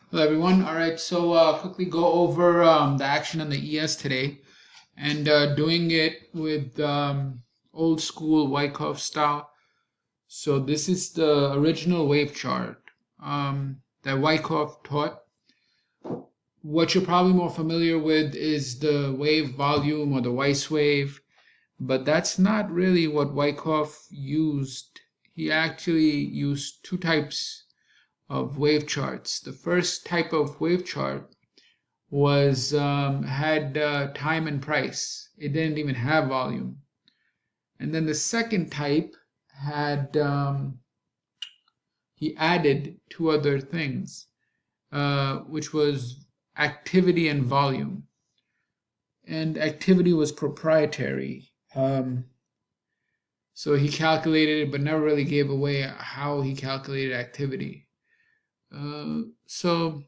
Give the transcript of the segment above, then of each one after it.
Hello, everyone. All right, so quickly go over the action on the ES today and doing it with old school Wyckoff style. So this is the original wave chart that Wyckoff taught. What you're probably more familiar with is the wave volume or the Weiss wave, but that's not really what Wyckoff used. He actually used two types of wave charts. The first type of wave chart was had time and price. It didn't even have volume. And then the second type had he added two other things, which was activity and volume. And activity was proprietary. So he calculated it, but never really gave away how he calculated activity. So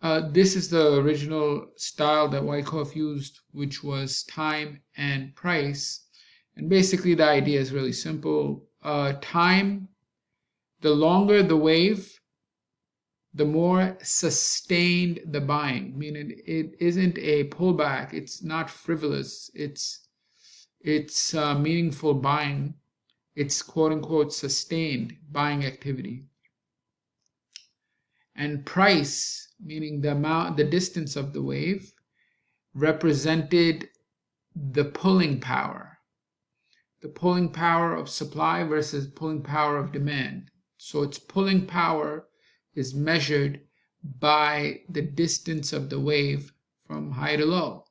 this is the original style that Wyckoff used, which was time and price. And basically, the idea is really simple. Time, the longer the wave, the more sustained the buying. Meaning, it isn't a pullback. It's not frivolous. It's meaningful buying. It's quote unquote sustained buying activity. And price, meaning the distance of the wave, represented the pulling power of supply versus pulling power of demand. So its pulling power is measured by the distance of the wave from high to low.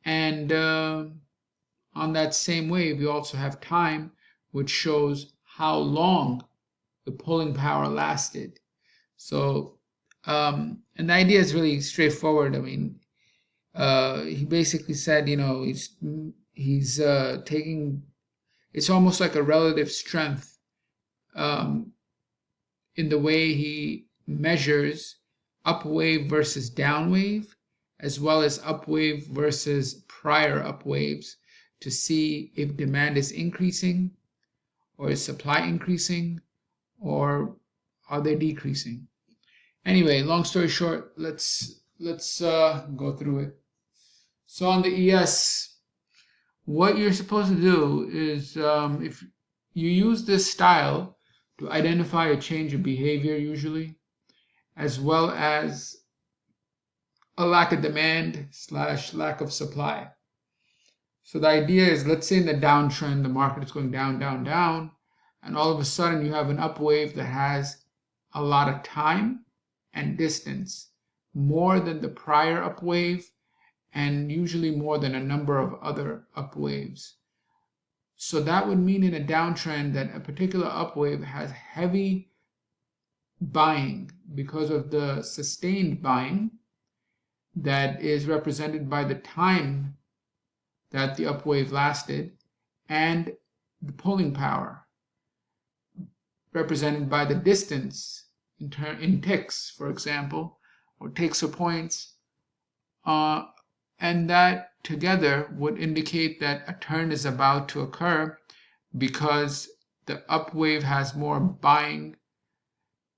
And on that same wave, you also have time, which shows how long the pulling power lasted. So, and the idea is really straightforward. I mean, he basically said, he's taking, it's almost like a relative strength in the way he measures up wave versus down wave, as well as up wave versus prior up waves, to see if demand is increasing or is supply increasing or are they decreasing. Anyway, long story short, let's go through it. So on the ES, what you're supposed to do is if you use this style to identify a change of behavior usually, as well as a lack of demand / lack of supply. So the idea is, let's say in the downtrend, the market is going down, down, down, and all of a sudden you have an up wave that has a lot of time and distance, more than the prior up wave, and usually more than a number of other up waves. So that would mean in a downtrend that a particular up wave has heavy buying because of the sustained buying that is represented by the time that the up wave lasted, and the pulling power represented by the distance in ticks, for example, or ticks or points, and that together would indicate that a turn is about to occur because the up wave has more buying,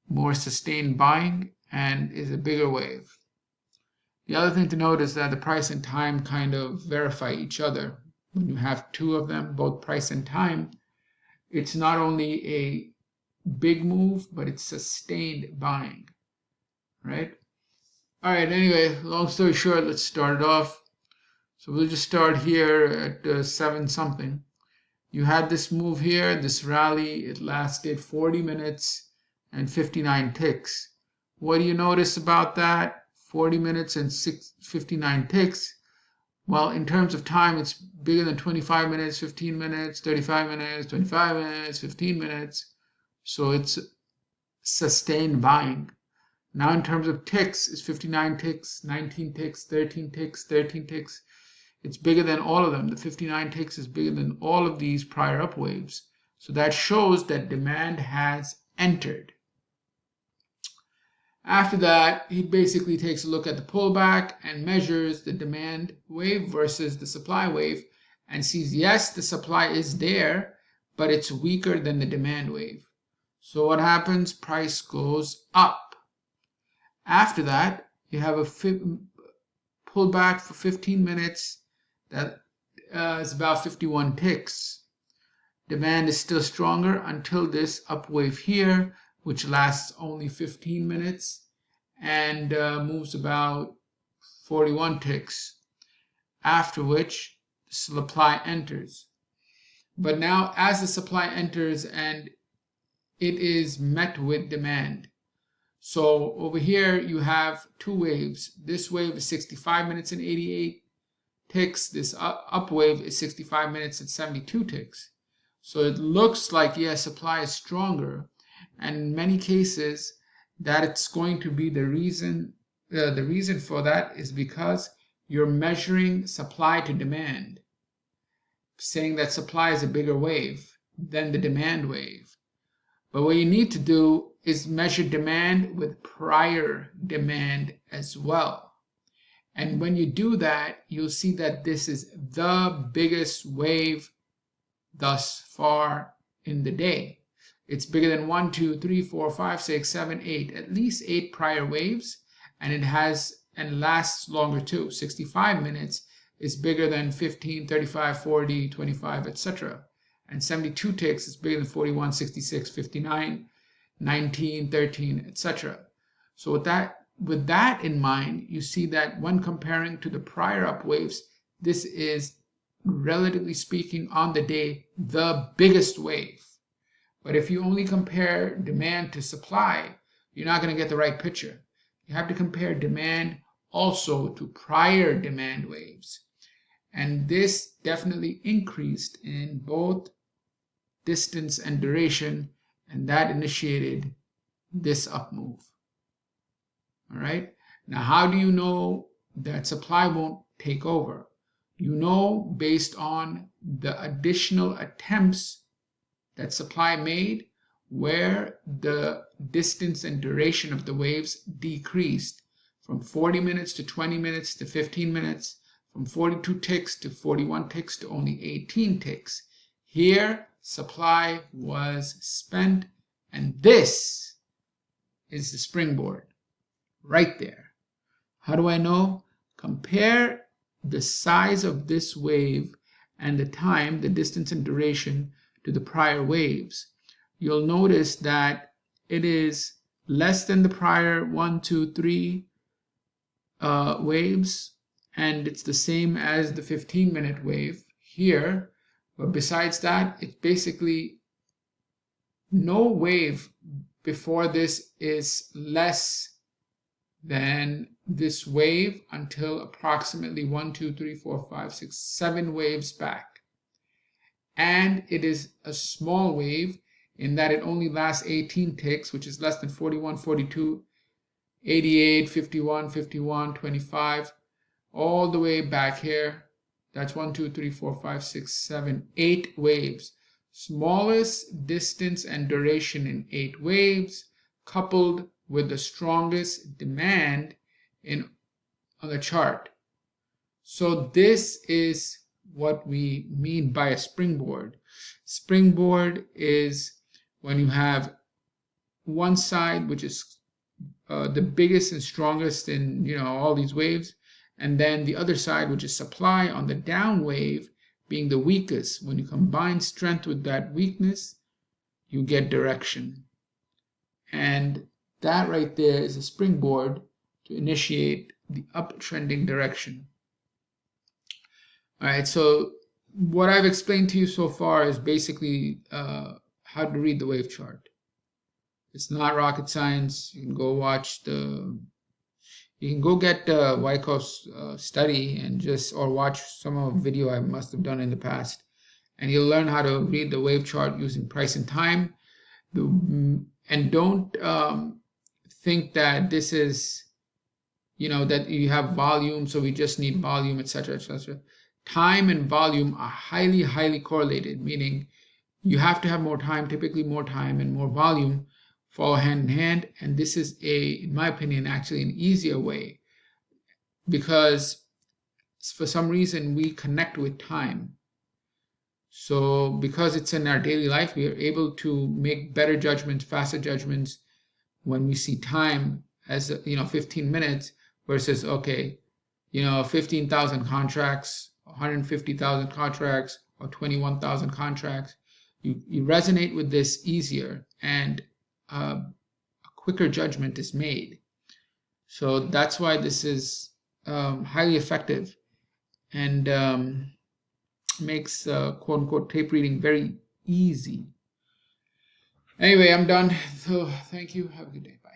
more sustained buying, and is a bigger wave. The other thing to note is that the price and time kind of verify each other. When you have two of them, both price and time, it's not only a big move, but it's sustained buying, right? All right, anyway, long story short, let's start it off. So we'll just start here at 7 something. You had this move here, this rally, it lasted 40 minutes and 59 ticks. What do you notice about that? 40 minutes and 59 ticks. Well, in terms of time, it's bigger than 25 minutes, 15 minutes, 35 minutes, 25 minutes, 15 minutes. So it's sustained buying. Now in terms of ticks, it's 59 ticks, 19 ticks, 13 ticks, 13 ticks. It's bigger than all of them. The 59 ticks is bigger than all of these prior up waves. So that shows that demand has entered. After that, he basically takes a look at the pullback and measures the demand wave versus the supply wave and sees, yes, the supply is there, but it's weaker than the demand wave. So what happens? Price goes up. After that, you have a pullback for 15 minutes. That is about 51 ticks. Demand is still stronger until this up wave here, which lasts only 15 minutes and moves about 41 ticks, after which the supply enters. But now as the supply enters and it is met with demand. So over here you have two waves. This wave is 65 minutes and 88 ticks. This up wave is 65 minutes and 72 ticks. So it looks like, yes, supply is stronger, and in many cases that it's going to be the reason for that is because you're measuring supply to demand, saying that supply is a bigger wave than the demand wave. But what you need to do is measure demand with prior demand as well. And when you do that, you'll see that this is the biggest wave thus far in the day. It's bigger than 1, 2, 3, 4, 5, 6, 7, 8, at least 8 prior waves, and it has and lasts longer too. 65 minutes is bigger than 15, 35, 40, 25, etc. And 72 ticks is bigger than 41, 66, 59, 19, 13, etc. So with that in mind, you see that when comparing to the prior up waves, this is, relatively speaking, on the day, the biggest wave. But if you only compare demand to supply, you're not going to get the right picture. You have to compare demand also to prior demand waves. And this definitely increased in both distance and duration, and that initiated this up move. All right. Now, how do you know that supply won't take over? You know based on the additional attempts that supply made where the distance and duration of the waves decreased from 40 minutes to 20 minutes to 15 minutes, from 42 ticks to 41 ticks to only 18 ticks. Here, supply was spent, and this is the springboard right there. How do I know? Compare the size of this wave and the time, the distance and duration to the prior waves. You'll notice that it is less than the prior 1, 2, 3 waves, and it's the same as the 15-minute wave here. But besides that, it's basically no wave before this is less than this wave until approximately 1, 2, 3, 4, 5, 6, 7 waves back. And it is a small wave in that it only lasts 18 ticks, which is less than 41, 42, 88, 51, 51, 25, all the way back here. That's 1, 2, 3, 4, 5, 6, 7, 8 waves. Smallest distance and duration in 8 waves, coupled with the strongest demand on the chart. So this is what we mean by a springboard. Springboard is when you have one side which is the biggest and strongest in all these waves, and then the other side which is supply on the down wave being the weakest. When you combine strength with that weakness, you get direction. And that right there is a springboard to initiate the uptrending direction. All right, so what I've explained to you so far is basically how to read the wave chart. It's not rocket science. You can go watch you can go get Wyckoff's study and or watch some of the video I must have done in the past, and you'll learn how to read the wave chart using price and time. And don't think that this is, that you have volume, so we just need volume, etc., etc. Time and volume are highly, highly correlated, meaning you have to have more time, typically more time and more volume follow hand in hand. And this is in my opinion, actually an easier way, because for some reason we connect with time. So because it's in our daily life, we are able to make better judgments, faster judgments when we see time as 15 minutes versus, okay, 15,000 contracts, 150,000 contracts, or 21,000 contracts. You resonate with this easier, and a quicker judgment is made. So that's why this is highly effective, and makes quote unquote tape reading very easy. Anyway, I'm done. So thank you. Have a good day. Bye.